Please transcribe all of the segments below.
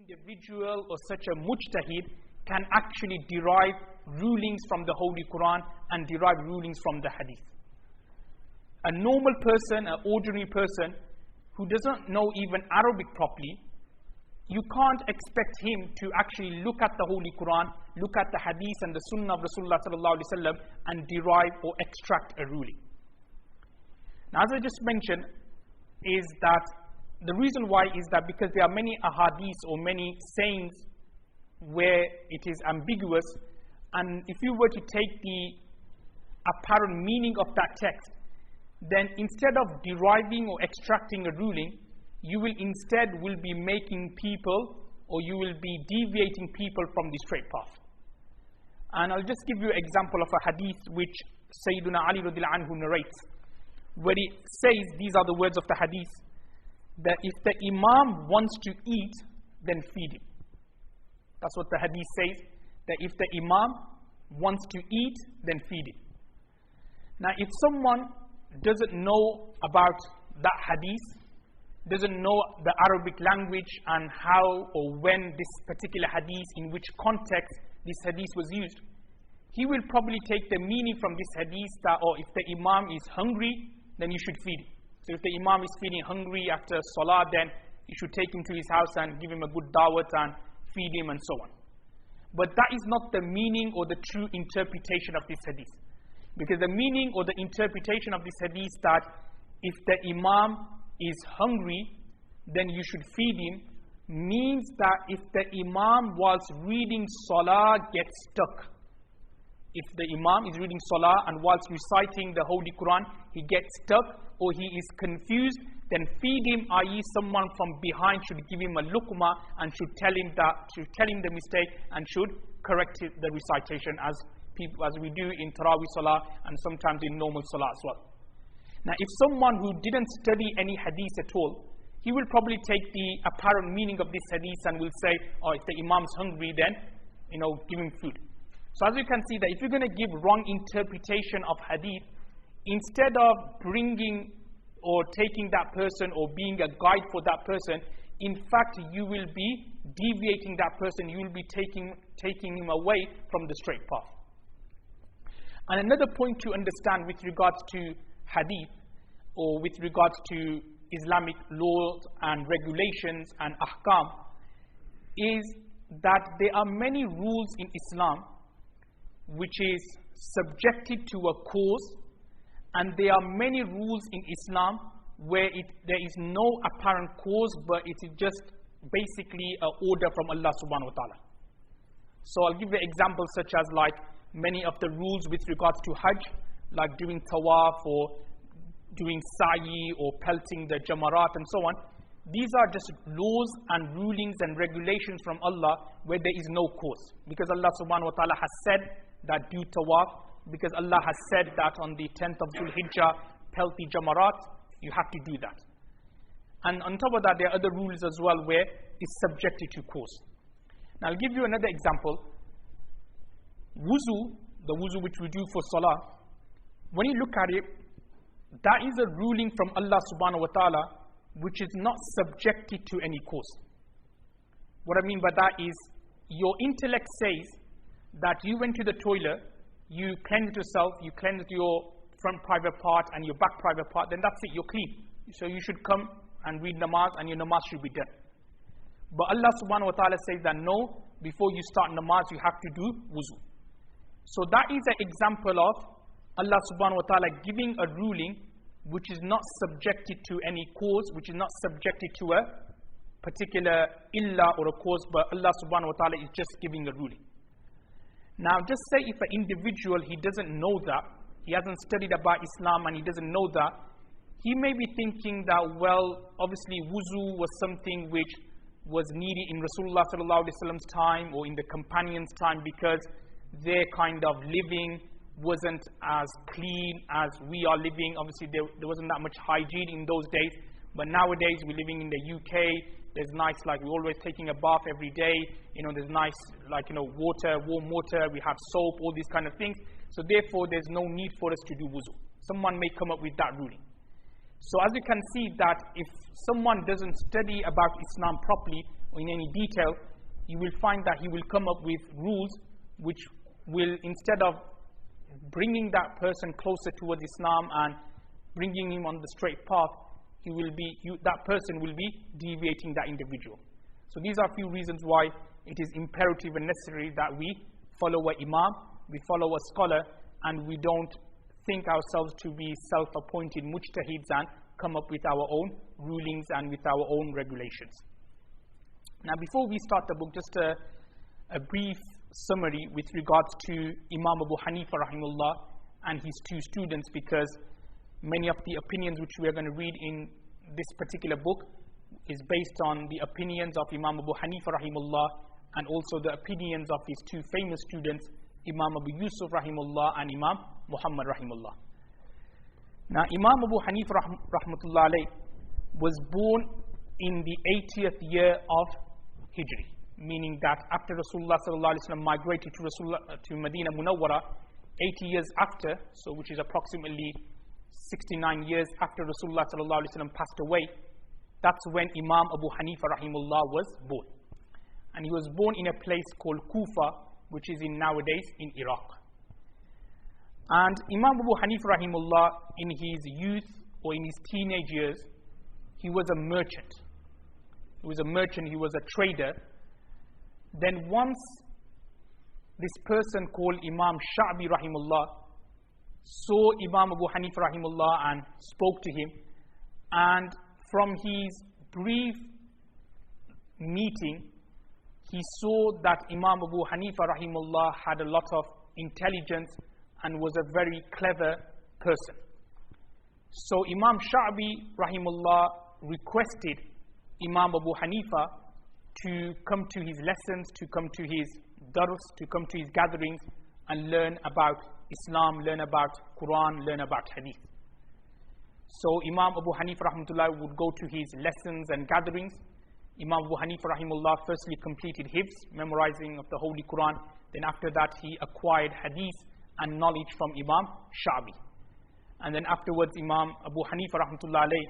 individual or such a mujtahid can actually derive rulings from the Holy Quran and derive rulings from the Hadith. A normal person, an ordinary person who doesn't know even Arabic properly, you can't expect him to actually look at the Holy Quran, look at the Hadith and the Sunnah of Rasulullah sallallahu alaihi wasallam and derive or extract a ruling. Now, as I just mentioned, is that the reason why is that because there are many ahadith or many sayings where it is ambiguous, and if you were to take the apparent meaning of that text, then instead of deriving or extracting a ruling, you will instead be making people, or you will be deviating people from the straight path. And I'll just give you an example of a hadith which Sayyiduna Ali radhiyallahu anhu narrates, where he says, these are the words of the hadith, that if the Imam wants to eat, then feed him. That's what the hadith says, that if the Imam wants to eat, then feed him. Now, if someone doesn't know about that hadith, doesn't know the Arabic language and how or when this particular hadith, in which context this hadith was used, he will probably take the meaning from this hadith that, or if the Imam is hungry, then you should feed him. So if the Imam is feeling hungry after Salah, then you should take him to his house and give him a good dawat and feed him and so on. But that is not the meaning or the true interpretation of this hadith. Because the meaning or the interpretation of this hadith that if the Imam is hungry, then you should feed him, means that if the Imam whilst reading Salah gets stuck, if the Imam is reading Salah and whilst reciting the Holy Quran, he gets stuck or he is confused, then feed him, i.e. someone from behind should give him a luqma and should tell him the mistake and should correct the recitation as we do in Tarawih Salah and sometimes in normal Salah as well. Now, if someone who didn't study any hadith at all, he will probably take the apparent meaning of this hadith and will say, oh, if the Imam's hungry, then, give him food. So as you can see that if you're going to give wrong interpretation of hadith, instead of bringing or taking that person or being a guide for that person, in fact, you will be deviating that person, you will be taking him away from the straight path. And another point to understand with regards to hadith, or with regards to Islamic laws and regulations and ahkam, is that there are many rules in Islam which is subjected to a cause, and there are many rules in Islam where there is no apparent cause, but it is just basically an order from Allah subhanahu wa ta'ala. So I'll give you examples such as like many of the rules with regards to Hajj, like doing tawaf or doing sa'i or pelting the jamarat and so on. These are just laws and rulings and regulations from Allah where there is no cause. Because Allah subhanahu wa ta'ala has said that do tawaf, because Allah has said that on the 10th of Dhul Hijjah, pelt the jamarat, you have to do that. And on top of that, there are other rules as well where it's subjected to cause. Now I'll give you another example. Wuzu, the wuzu which we do for salah, when you look at it, that is a ruling from Allah subhanahu wa ta'ala which is not subjected to any cause. What I mean by that is, your intellect says that you went to the toilet, you cleansed yourself, you cleansed your front private part and your back private part, then that's it, you're clean. So you should come and read namaz and your namaz should be done. But Allah subhanahu wa ta'ala says that no, before you start namaz you have to do wuzu. So that is an example of Allah subhanahu wa ta'ala giving a ruling which is not subjected to any cause, which is not subjected to a particular illa or a cause, but Allah subhanahu wa ta'ala is just giving a ruling. Now just say if an individual, he doesn't know that, he hasn't studied about Islam and he doesn't know that, he may be thinking that, well, obviously wuzu was something which was needed in Rasulullah sallallahu alaihi wasallam's time or in the companions' time because their kind of living wasn't as clean as we are living. Obviously there wasn't that much hygiene in those days, but nowadays we're living in the UK, there's nice, like we're always taking a bath every day, there's nice, water, warm water, we have soap, all these kind of things. So therefore there's no need for us to do wuzu. Someone may come up with that ruling. So as you can see that if someone doesn't study about Islam properly, or in any detail, you will find that he will come up with rules which will, instead of bringing that person closer towards Islam and bringing him on the straight path, that person will be deviating that individual. So these are a few reasons why it is imperative and necessary that we follow an imam, we follow a scholar, and we don't think ourselves to be self-appointed mujtahids and come up with our own rulings and with our own regulations. Now, before we start the book, just a brief summary with regards to Imam Abu Hanifa rahimahullah and his two students, because many of the opinions which we are going to read in this particular book is based on the opinions of Imam Abu Hanifa rahimahullah and also the opinions of his two famous students, Imam Abu Yusuf rahimahullah and Imam Muhammad rahimahullah. Now, Imam Abu Hanifa rahmatullah alayh was born in the 80th year of Hijri, meaning that after Rasulullah sallallahu alaihi wasallam migrated to Medina Munawwara, 80 years after, so which is approximately 69 years after Rasulullah sallallahu alaihi wasallam passed away, that's when Imam Abu Hanifa rahimahullah was born. And he was born in a place called Kufa, which is nowadays in Iraq. And Imam Abu Hanifa rahimahullah, in his youth or in his teenage years, he was a merchant. He was a merchant, he was a trader. Then once this person called Imam Sha'bi rahimahullah saw Imam Abu Hanifa rahimahullah and spoke to him, and from his brief meeting, he saw that Imam Abu Hanifa rahimahullah had a lot of intelligence and was a very clever person. So Imam Sha'bi rahimahullah requested Imam Abu Hanifa to come to his lessons, to come to his dars, to come to his gatherings and learn about Islam, learn about Quran, learn about Hadith. So Imam Abu Hanifa rahmatullah would go to his lessons and gatherings. Imam Abu Hanifa rahimahullah firstly completed hifz, memorizing of the Holy Quran. Then after that he acquired Hadith and knowledge from Imam Sha'bi. And then afterwards Imam Abu Hanifa rahmatullah alayh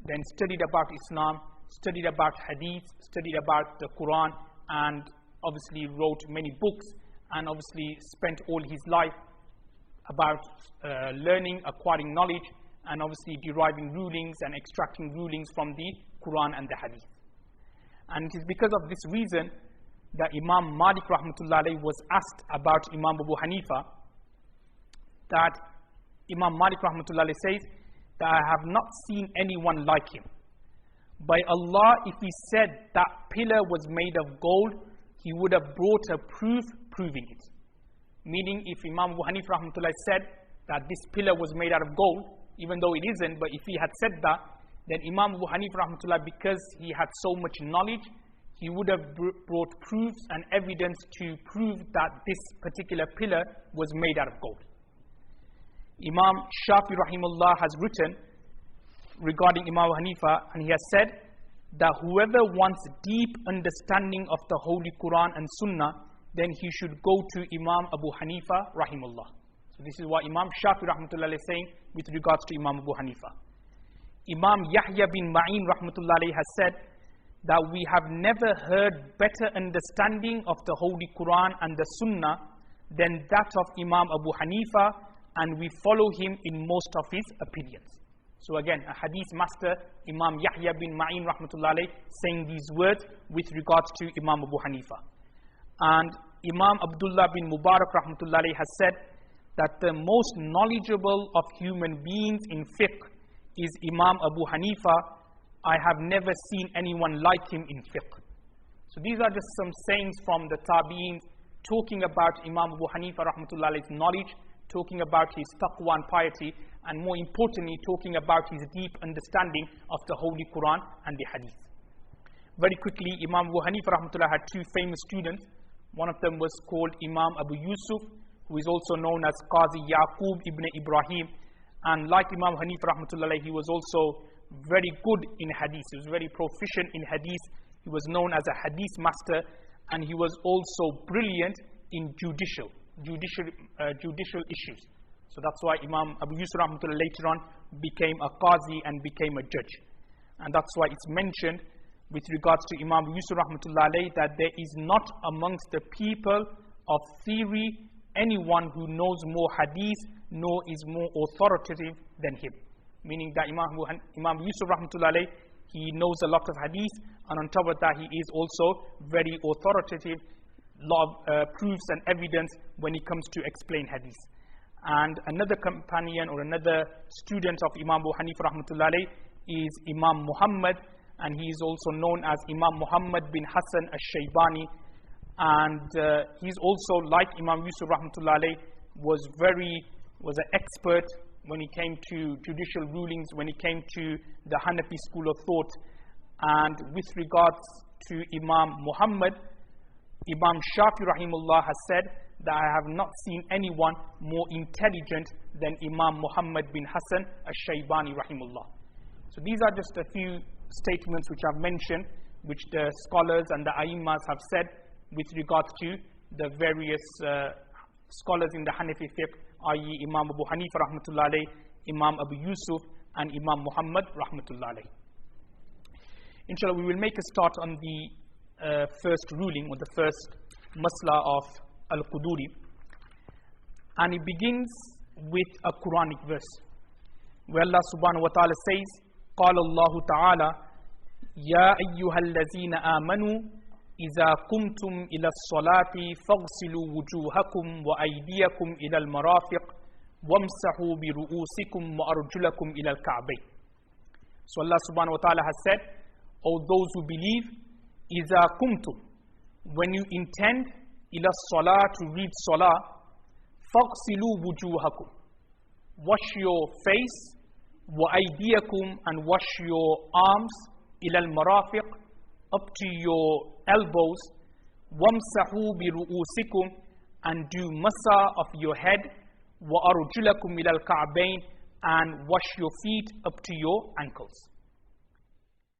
then studied about Islam, studied about Hadith, studied about the Quran, and obviously wrote many books, and obviously spent all his life about learning, acquiring knowledge, and obviously deriving rulings and extracting rulings from the Quran and the Hadith. And it is because of this reason that Imam Malik rahmatullah alayh was asked about Imam Abu Hanifa, that Imam Malik rahmatullah alayh says that I have not seen anyone like him. By Allah, if he said that pillar was made of gold, he would have brought a proof proving it. Meaning, if Imam Abu Hanifa rahmatullah said that this pillar was made out of gold, even though it isn't, but if he had said that, then Imam Abu Hanifa rahmatullah, because he had so much knowledge, he would have brought proofs and evidence to prove that this particular pillar was made out of gold. Imam Shafi rahimahullah has written regarding Imam Abu Hanifa, and he has said that whoever wants deep understanding of the Holy Quran and Sunnah, then he should go to Imam Abu Hanifa rahimahullah. So this is what Imam Shafi rahmatullah is saying with regards to Imam Abu Hanifa. Imam Yahya bin Ma'in rahmatullah has said that we have never heard better understanding of the Holy Quran and the Sunnah than that of Imam Abu Hanifa, and we follow him in most of his opinions. So again, a hadith master, Imam Yahya bin Ma'in rahmatullah saying these words with regards to Imam Abu Hanifa. And Imam Abdullah bin Mubarak rahmatullah has said that the most knowledgeable of human beings in fiqh is Imam Abu Hanifa. I have never seen anyone like him in fiqh. So these are just some sayings from the Tabi'in talking about Imam Abu Hanifa rahmatullah's knowledge, talking about his taqwa and piety, and more importantly, talking about his deep understanding of the Holy Quran and the Hadith. Very quickly, Imam Abu Hanifa rahmatullah had two famous students. One of them was called Imam Abu Yusuf, who is also known as Qazi Yaqub ibn Ibrahim. And like Imam Hanifa rahmatullah, he was also very good in Hadith. He was very proficient in Hadith. He was known as a Hadith master, and he was also brilliant in judicial issues. So that's why Imam Abu Yusuf rahmatullah later on became a Qazi and became a judge. And that's why it's mentioned with regards to Imam Yusuf rahmatullah alayhi, that there is not amongst the people of theory anyone who knows more hadith nor is more authoritative than him. Meaning that Imam Yusuf rahmatullah alayhi, he knows a lot of hadith, and on top of that he is also very authoritative, lot of proofs and evidence when it comes to explain hadith. And another companion or another student of Imam Abu Hanifa rahmatullah alayhi is Imam Muhammad, and he is also known as Imam Muhammad bin Hassan al-Shaybani, and he's also, like Imam Yusuf rahmatullah alayhi, was an expert when it came to judicial rulings, when it came to the Hanafi school of thought. And with regards to Imam Muhammad, Imam Shafi rahimullah has said that I have not seen anyone more intelligent than Imam Muhammad bin Hassan al-Shaybani rahimullah. So these are just a few statements which I've mentioned, which the scholars and the A'immas have said with regards to the various scholars in the Hanafi fiqh, i.e. Imam Abu Hanifa rahmatullah alayhi, Imam Abu Yusuf, and Imam Muhammad rahmatullah alayhi. Inshallah, we will make a start on the first ruling, or the first masla of Al-Qudoori. And it begins with a Quranic verse, where Allah subhanahu wa ta'ala says, قال الله تعالى يا أيها الذين آمنوا إذا قمتم إلى الصلاة فاغسلوا وجوهكم وأيديكم إلى المرافق وامسحوا برؤوسكم وأرجلكم إلى الكعبين. So Allah subhanahu wa ta'ala has said, O those who believe, إذا قمتم, when you intend إلى الصلاة, to read salah, فاغسلوا وجوهكم, wash your face, وأيديكم, and wash your arms, إلى المرافق, up to your elbows, وامسحوا برؤوسكم, and do masa of your head, وأرجلكم إلى الكعبين, and wash your feet up to your ankles.